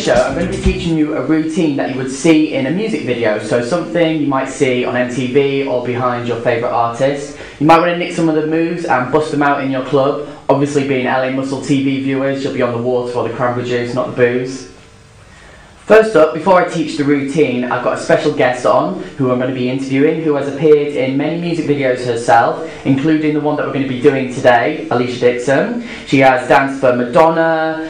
show, I'm going to be teaching you a routine that you would see in a music video. So something you might see on MTV or behind your favourite artist. You might want to nick some of the moves and bust them out in your club. Obviously, being LA Muscle TV viewers, you'll be on the water or the cranberry juice, not the booze. First up, before I teach the routine, I've got a special guest on who I'm going to be interviewing, who has appeared in many music videos herself, including the one that we're going to be doing today, Alesha Dixon. She has danced for Madonna,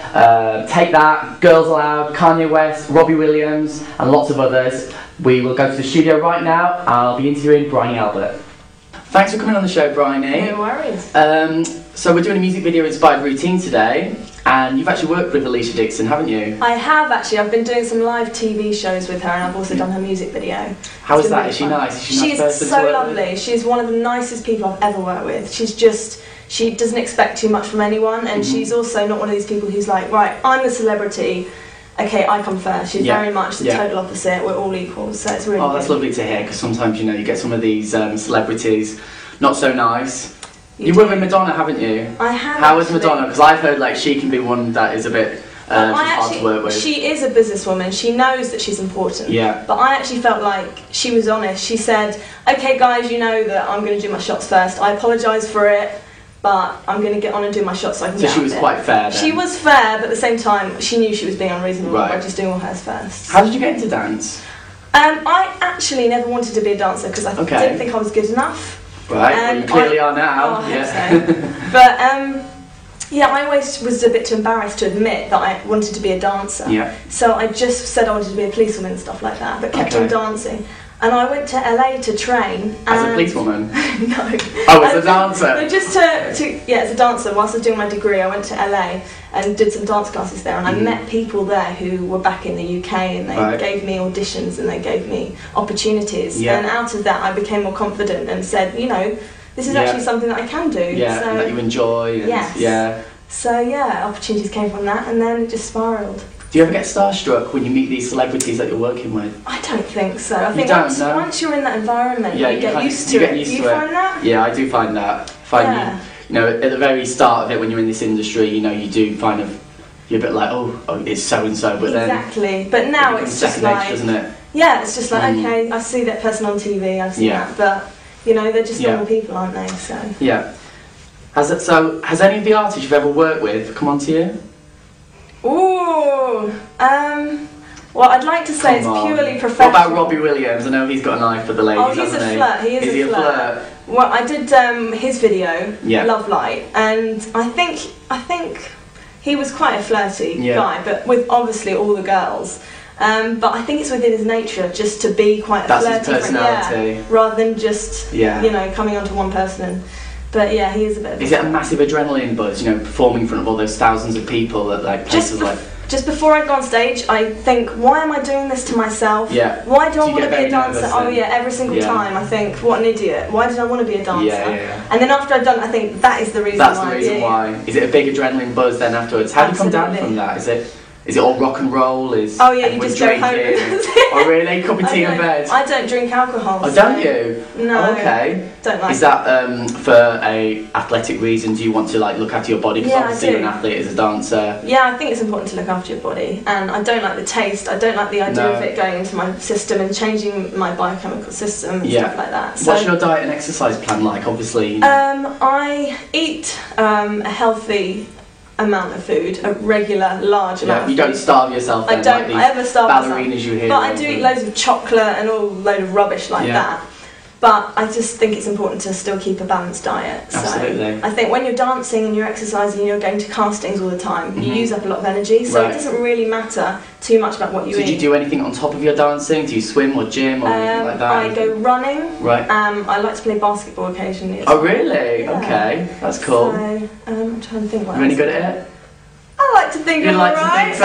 Take That, Girls Aloud, Kanye West, Robbie Williams, and lots of others. We will go to the studio right now. I'll be interviewing Briony Albert. Thanks for coming on the show, Briony. No worries. So we're doing a music video inspired routine today, and you've actually worked with Alesha Dixon, haven't you? I have actually. I've been doing some live TV shows with her, and I've also done her music video. How is that? Really is she nice? Is she a nice person so to work lovely. with? She's one of the nicest people I've ever worked with. She doesn't expect too much from anyone, and she's also not one of these people who's like, right, I'm the celebrity, okay, I come first. She's very much the total opposite. We're all equals, so it's really good. That's lovely to hear, because sometimes, you get some of these celebrities not so nice. You worked with Madonna, haven't you? I have. How was Madonna? Because I've heard like she can be one that is a bit hard to work with. She is a businesswoman. She knows that she's important. Yeah. But I actually felt like she was honest. She said, "Okay, guys, you know that I'm going to do my shots first. I apologise for it, but I'm going to get on and do my shots so I can get out." So she was quite fair then? She was fair, but at the same time, she knew she was being unreasonable by just doing all hers first. How did you get into dance? I actually never wanted to be a dancer because I didn't think I was good enough. Right, well, you clearly are now. I hope so. But I always was a bit too embarrassed to admit that I wanted to be a dancer. Yeah. So I just said I wanted to be a policewoman and stuff like that, but kept on dancing. And I went to LA to train. As a policewoman? No. Oh, as a dancer? No, just as a dancer. Whilst I was doing my degree, I went to LA and did some dance classes there, and I met people there who were back in the UK, and they gave me auditions and they gave me opportunities. And out of that, I became more confident and said, this is actually something that I can do. Yeah, so, and that you enjoy. And yes. So opportunities came from that, and then it just spiralled. Do you ever get starstruck when you meet these celebrities that you're working with? I don't think so. I think once you're in that environment, you get used to it. Do you find that? Yeah, I do find that. At the very start of it, when you're in this industry, you do you're a bit like, oh, it's so and so, but then but now it's just like, doesn't it? Yeah, it's just like, okay, I see that person on TV, I've seen that, but they're just normal people, aren't they? So yeah. Has any of the artists you've ever worked with come on to you? Ooh, well, I'd like to say it's purely professional. What about Robbie Williams? I know he's got an eye for the ladies, hasn't he? Oh, he's a flirt. Is he a flirt? Well, I did his video, Love Light, and I think he was quite a flirty guy, but with obviously all the girls. But I think it's within his nature just to be quite a flirty. That's his personality. Rather than just coming onto one person. But yeah, he is a bit of Is it a massive adrenaline buzz, performing in front of all those thousands of people at places like... Just before I go on stage, I think, why am I doing this to myself? Yeah. Why do I want to be a dancer? Oh yeah, every single time I think, what an idiot. Why did I want to be a dancer? And then after I've done it, I think that is the reason why. That's the reason why. Is it a big adrenaline buzz then afterwards? How do you come down from that? Is it all rock and roll? You just go home. Oh really? Cup of tea in bed? I don't drink alcohol. Oh, don't you? No. Oh, okay. Don't like Is that for a athletic reason? Do you want to look after your body? Because obviously you're an athlete as a dancer. Yeah, I think it's important to look after your body, and I don't like the taste. I don't like the idea of it going into my system and changing my biochemical system and stuff like that. So, what's your diet and exercise plan like? Obviously. I eat a healthy amount of food, a regular, large amount of food. You don't starve yourself then, I don't ever starve ballerinas myself. You hear. But I do eat loads of chocolate and all load of rubbish like that. But I just think it's important to still keep a balanced diet. Absolutely. So I think when you're dancing and you're exercising and you're going to castings all the time, you use up a lot of energy, so it doesn't really matter too much about what you eat. Did you do anything on top of your dancing? Do you swim or gym or anything like that? I go running. Right. I like to play basketball occasionally. Oh really? Yeah. Okay, that's cool. So, I'm trying to think what else. You're any good at it? I like to think I'm alright.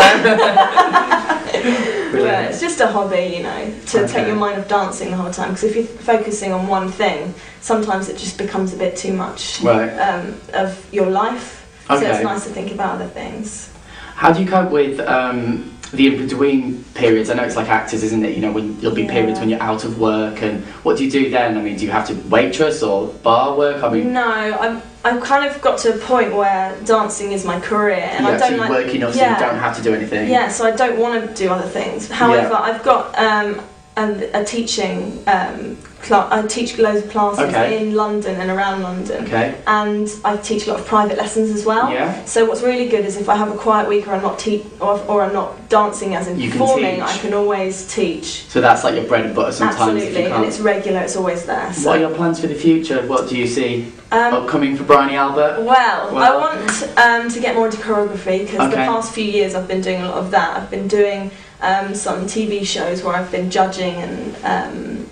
Brilliant. It's just a hobby, to take your mind off dancing the whole time. Because if you're focusing on one thing, sometimes it just becomes a bit too much of your life. So it's nice to think about other things. How do you cope with the in-between periods? I know it's like actors, isn't it? When there'll be periods when you're out of work, and what do you do then? I mean, do you have to waitress or bar work? No, I've kind of got to a point where dancing is my career, and I don't like work enough so you don't have to do anything. Yeah, so I don't want to do other things. However, I've got a teaching I teach loads of classes in London and around London, and I teach a lot of private lessons as well. So what's really good is if I have a quiet week or I'm not or I'm not dancing as in performing, I can always teach. So that's like your bread and butter sometimes. Absolutely, and it's regular, it's always there. So. What are your plans for the future? What do you see upcoming for Briony Albert? Well, I want to get more into choreography, because the past few years I've been doing a lot of that. I've been doing some TV shows where I've been judging and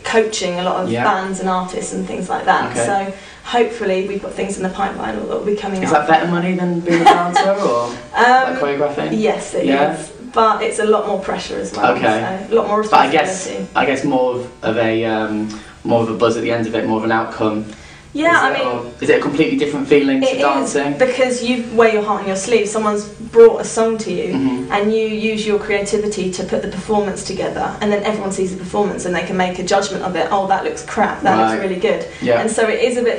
coaching a lot of bands and artists and things like that. So hopefully we've got things in the pipeline that will be coming up. Is that better money than being a dancer or like choreographing? Yes, it is. But it's a lot more pressure as well. So a lot more responsibility. But I guess more of a buzz at the end of it, more of an outcome. Yeah, is it a completely different feeling to dancing? It is, because you wear your heart on your sleeve. Someone's brought a song to you, and you use your creativity to put the performance together, and then everyone sees the performance and they can make a judgment of it. Oh, that looks crap. That looks really good. And so it is a bit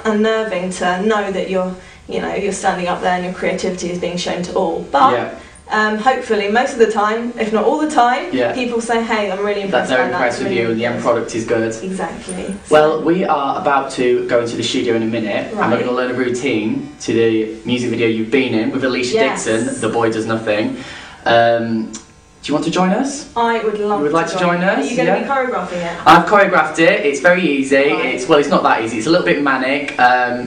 unnerving to know that you're standing up there and your creativity is being shown to all. But hopefully, most of the time, if not all the time, people say, "Hey, I'm really impressed." They're impressed with you, and the end product is good. Exactly. Well, we are about to go into the studio in a minute, and we're going to learn a routine to the music video you've been in with Alesha Dixon. The Boy Does Nothing. Do you want to join us? I would love. You would like to join us? Are you going to be choreographing it? I've choreographed it. It's very easy. It's not that easy. It's a little bit manic.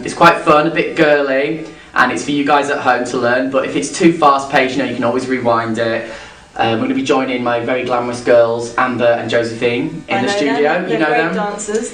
It's quite fun, a bit girly. And it's for you guys at home to learn, but if it's too fast-paced, you can always rewind it. We're going to be joining my very glamorous girls, Amber and Josephine, in the studio. They're great dancers.